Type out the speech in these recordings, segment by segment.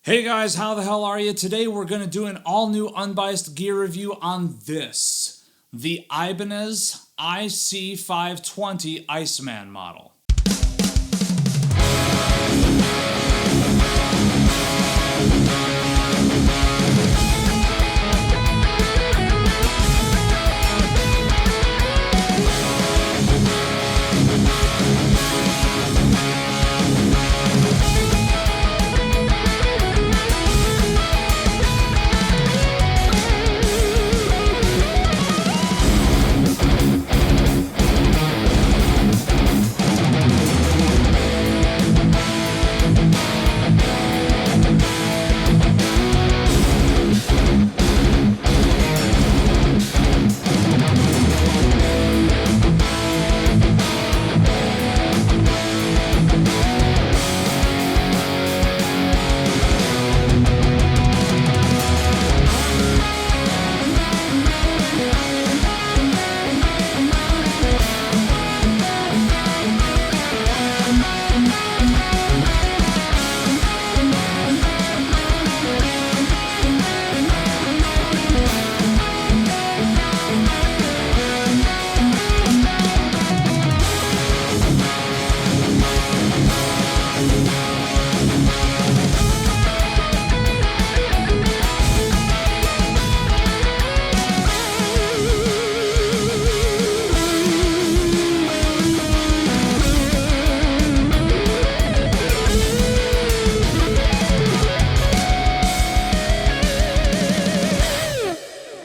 Hey guys, how the hell are you? Today we're going to do an all-new unbiased gear review on this, the Ibanez IC520 Iceman model.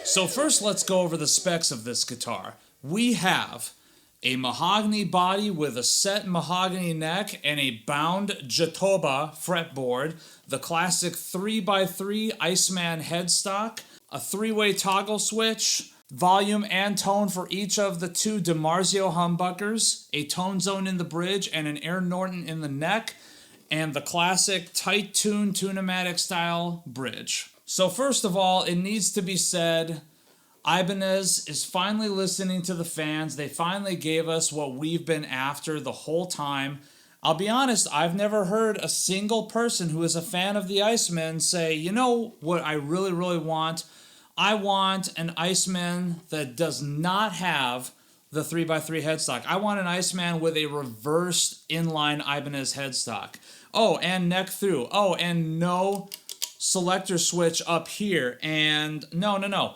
So first, let's go over the specs of this guitar. We have a mahogany body with a set mahogany neck and a bound Jatoba Fretboard, the classic 3x3 Iceman headstock, a 3-way toggle switch, volume and tone for each of the two Dimarzio humbuckers, a tone zone in the bridge and an Air Norton in the neck, and the classic tight tune Tune-O-Matic style bridge. So first of all, it needs to be said, Ibanez is finally listening to the fans. They finally gave us what we've been after the whole time. I'll be honest, I've never heard a single person who is a fan of the Iceman say, you know what I really want? I want an Iceman that does not have the 3x3 headstock. I want an Iceman with a reversed inline Ibanez headstock. Oh, and neck through. Oh, and no selector switch up here. And no.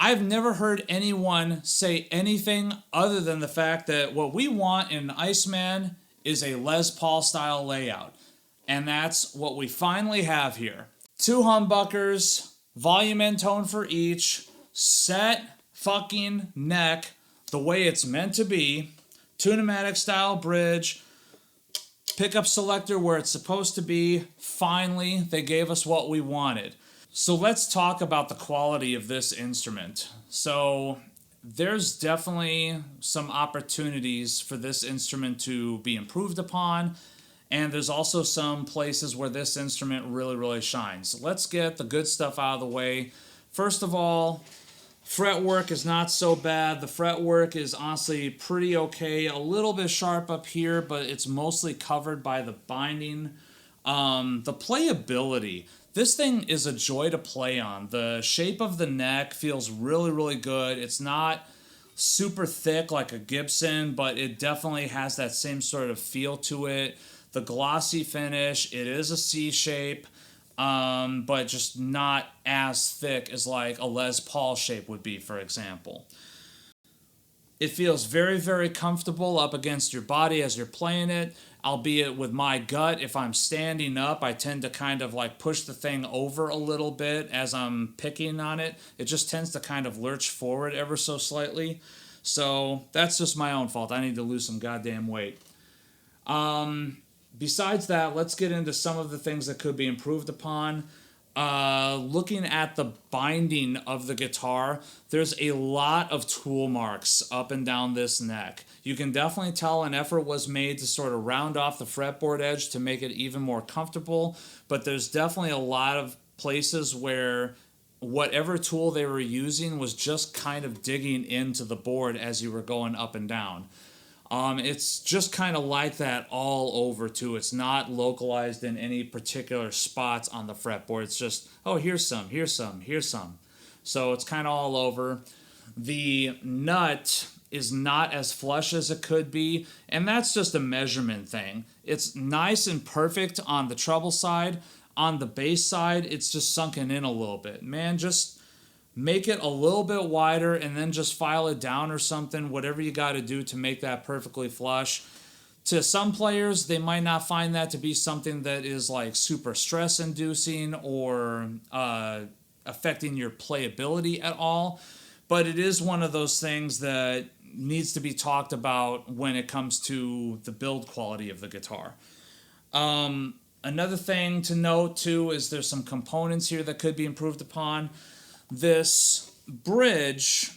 I've never heard anyone say anything other than the fact that what we want in an Iceman is a Les Paul style layout. And that's what we finally have here. Two humbuckers, volume and tone for each, set fucking neck the way it's meant to be, Tune-O-Matic style bridge, pickup selector where it's supposed to be. Finally, they gave us what we wanted. So let's talk about the quality of this instrument. So there's definitely some opportunities for this instrument to be improved upon, and there's also some places where this instrument really shines. Let's get the good stuff out of the way. First of all, fretwork is not so bad. The fretwork is honestly pretty okay. A little bit sharp up here, but it's mostly covered by the binding. The playability. This thing is a joy to play on. The shape of the neck feels really good. It's not super thick like a Gibson, but it definitely has that same sort of feel to it. The glossy finish, it is a C shape, but just not as thick as like a Les Paul shape would be, for example. It feels very comfortable up against your body as you're playing it, albeit with my gut, if I'm standing up, I tend to kind of like push the thing over a little bit as I'm picking on it. It just tends to kind of lurch forward ever so slightly. So that's just my own fault. I need to lose some goddamn weight. Besides that, let's get into some of the things that could be improved upon. Looking at the binding of the guitar, there's a lot of tool marks up and down this neck. You can definitely tell an effort was made to sort of round off the fretboard edge to make it even more comfortable, but there's definitely a lot of places where whatever tool they were using was just kind of digging into the board as you were going up and down. It's just kind of like that all over too. It's not localized in any particular spots on the fretboard. It's just, oh, here's some, here's some, here's some. So it's kind of all over. The nut is not as flush as it could be, and that's just a measurement thing. It's nice and perfect on the treble side. On the bass side, it's just sunken in a little bit. Man, just make it a little bit wider and then just file it down or something, whatever you got to do to make that perfectly flush. To some players, they might not find that to be something that is like super stress inducing or affecting your playability at all, but it is one of those things that needs to be talked about when it comes to the build quality of the guitar. Another thing to note too is there's some components here that could be improved upon. This bridge,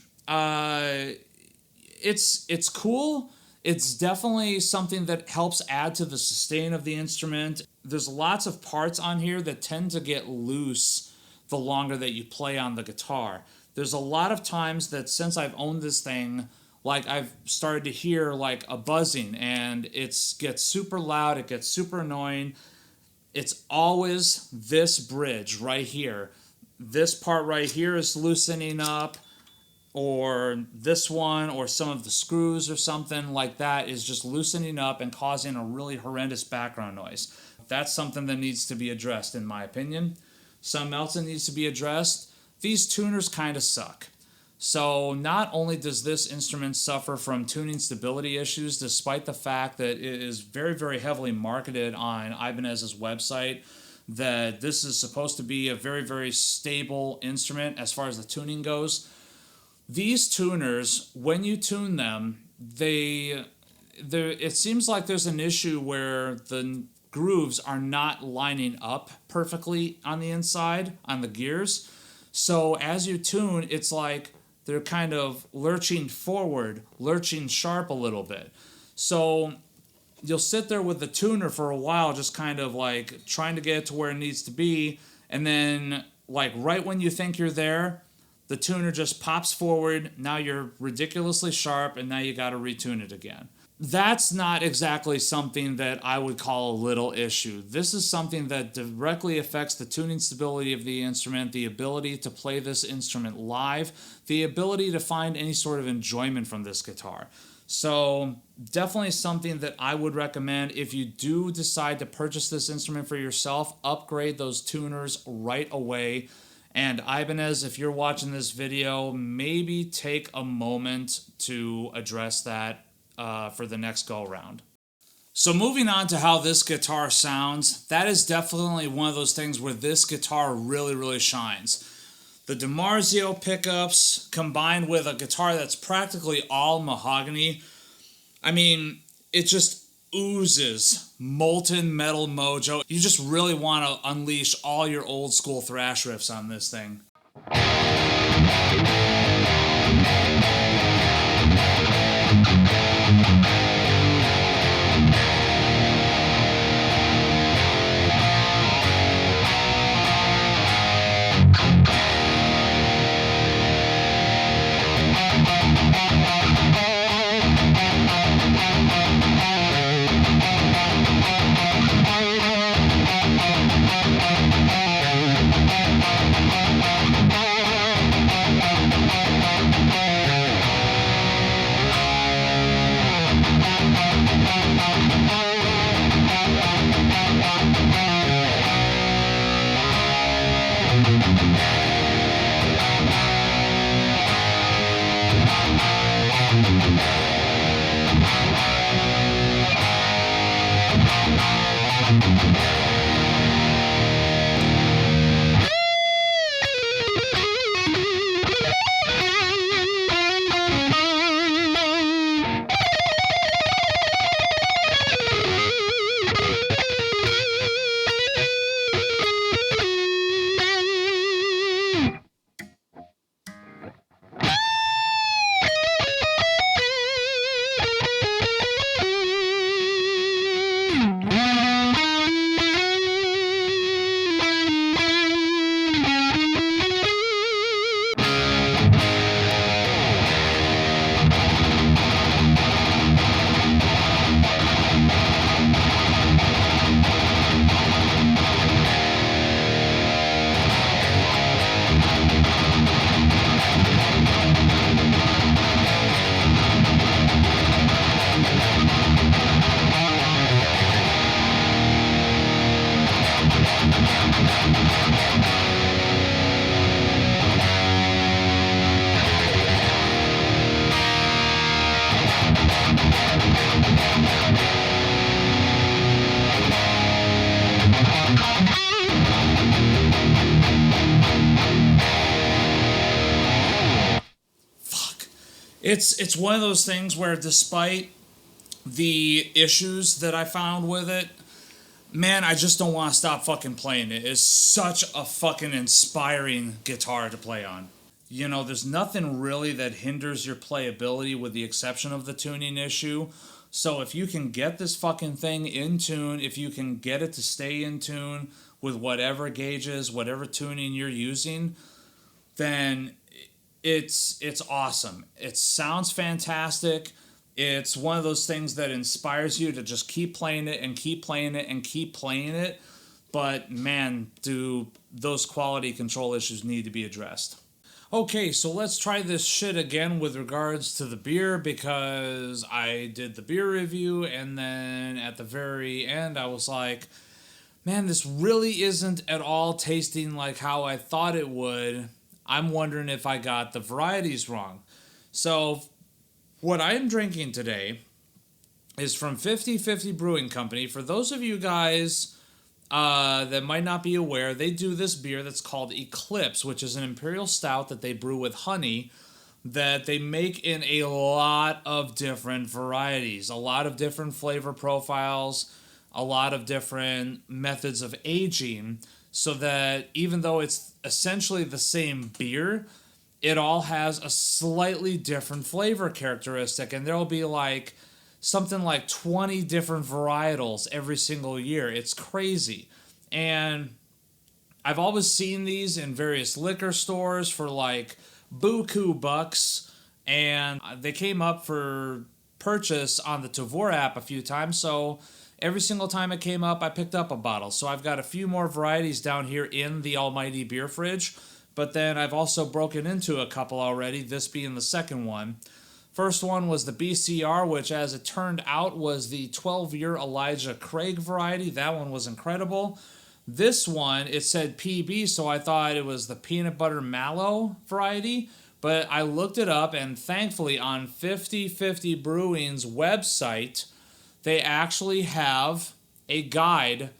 it's cool. It's definitely something that helps add to the sustain of the instrument. There's lots of parts on here that tend to get loose the longer that you play on the guitar. There's a lot of times that since I've owned this thing, like I've started to hear like a buzzing and it gets super loud, it gets super annoying. It's always this bridge right here. This part right here is loosening up, or this one, or some of the screws or something like that is just loosening up and causing a really horrendous background noise. That's something that needs to be addressed in my opinion. Something else that needs to be addressed, these tuners kind of suck. So not only does this instrument suffer from tuning stability issues, despite the fact that it is very, very heavily marketed on Ibanez's website, that this is supposed to be a very, very stable instrument as far as the tuning goes. These tuners, when you tune them, it seems like there's an issue where the grooves are not lining up perfectly on the inside, on the gears. So as you tune, it's like they're kind of lurching forward, lurching sharp a little bit. So you'll sit there with the tuner for a while, just kind of like trying to get it to where it needs to be. And then like right when you think you're there, the tuner just pops forward. Now you're ridiculously sharp and now you got to retune it again. That's not exactly something that I would call a little issue. This is something that directly affects the tuning stability of the instrument, the ability to play this instrument live, the ability to find any sort of enjoyment from this guitar. So definitely something that I would recommend if you do decide to purchase this instrument for yourself, upgrade those tuners right away. And Ibanez, if you're watching this video, maybe take a moment to address that for the next go-round. So moving on to how this guitar sounds, that is definitely one of those things where this guitar really, really shines. The Dimarzio pickups combined with a guitar that's practically all mahogany, I mean, it just oozes molten metal mojo. You just really want to unleash all your old school thrash riffs on this thing. It's one of those things where despite the issues that I found with it, man, I just don't want to stop fucking playing it. It's such a fucking inspiring guitar to play on. You know, there's nothing really that hinders your playability with the exception of the tuning issue. So if you can get this fucking thing in tune, if you can get it to stay in tune with whatever gauges, whatever tuning you're using, then it's awesome. It sounds fantastic. It's one of those things that inspires you to just keep playing it and keep playing it and keep playing it. But man, do those quality control issues need to be addressed. Okay, so let's try this shit again with regards to the beer, because I did the beer review and then at the very end I was like, man, this really isn't at all tasting like how I thought it would. I'm wondering if I got the varieties wrong. So what I'm drinking today is from 50/50 Brewing Company. For those of you guys that might not be aware, they do this beer that's called Eclipse, which is an imperial stout that they brew with honey that they make in a lot of different varieties, a lot of different flavor profiles, a lot of different methods of aging, so that even though it's essentially the same beer, it all has a slightly different flavor characteristic, and there'll be like something like 20 different varietals every single year. It's crazy. And I've always seen these in various liquor stores for like buku bucks, and they came up for purchase on the Tavor app a few times, so every single time it came up, I picked up a bottle. So I've got a few more varieties down here in the almighty beer fridge, but then I've also broken into a couple already, this being the second one. First one was the BCR, which as it turned out was the 12-year Elijah Craig variety. That one was incredible. This one, it said PB, so I thought it was the peanut butter mallow variety, but I looked it up, and thankfully on 50/50 Brewing's website, they actually have a guide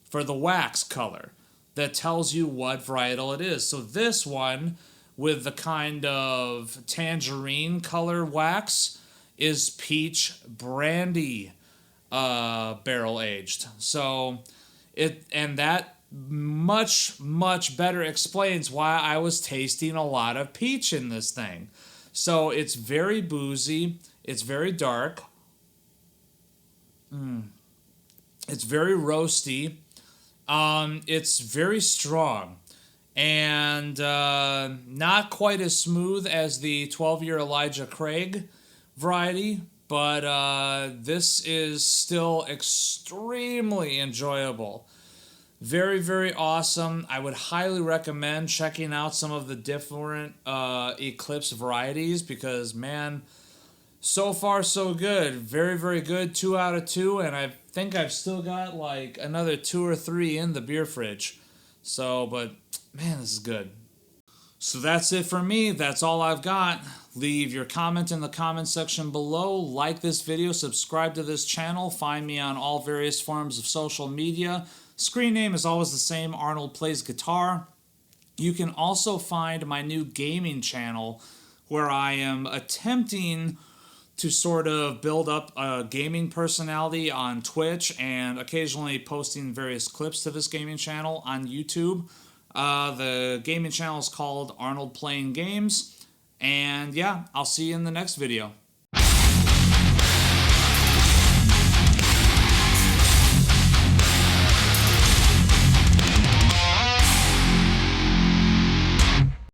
for the wax color that tells you what varietal it is. So this one, with the kind of tangerine color wax, is peach brandy barrel aged. So that much better explains why I was tasting a lot of peach in this thing. So it's very boozy, it's very dark, it's very roasty, it's very strong, and not quite as smooth as the 12-year Elijah Craig variety, but this is still extremely enjoyable. Very, very awesome. I would highly recommend checking out some of the different Eclipse varieties, because, man, so far so good. Very, very good. 2 out of 2, and I think I've still got like another 2 or 3 in the beer fridge. So, but man, this is good. So that's it for me. That's all I've got. Leave your comment in the comment section below. Like this video. Subscribe to this channel. Find me on all various forms of social media. Screen name is always the same, Arnold Plays Guitar. You can also find my new gaming channel, where I am attempting to sort of build up a gaming personality on Twitch and occasionally posting various clips to this gaming channel on YouTube. The gaming channel is called Arnold Playing Games. And yeah, I'll see you in the next video.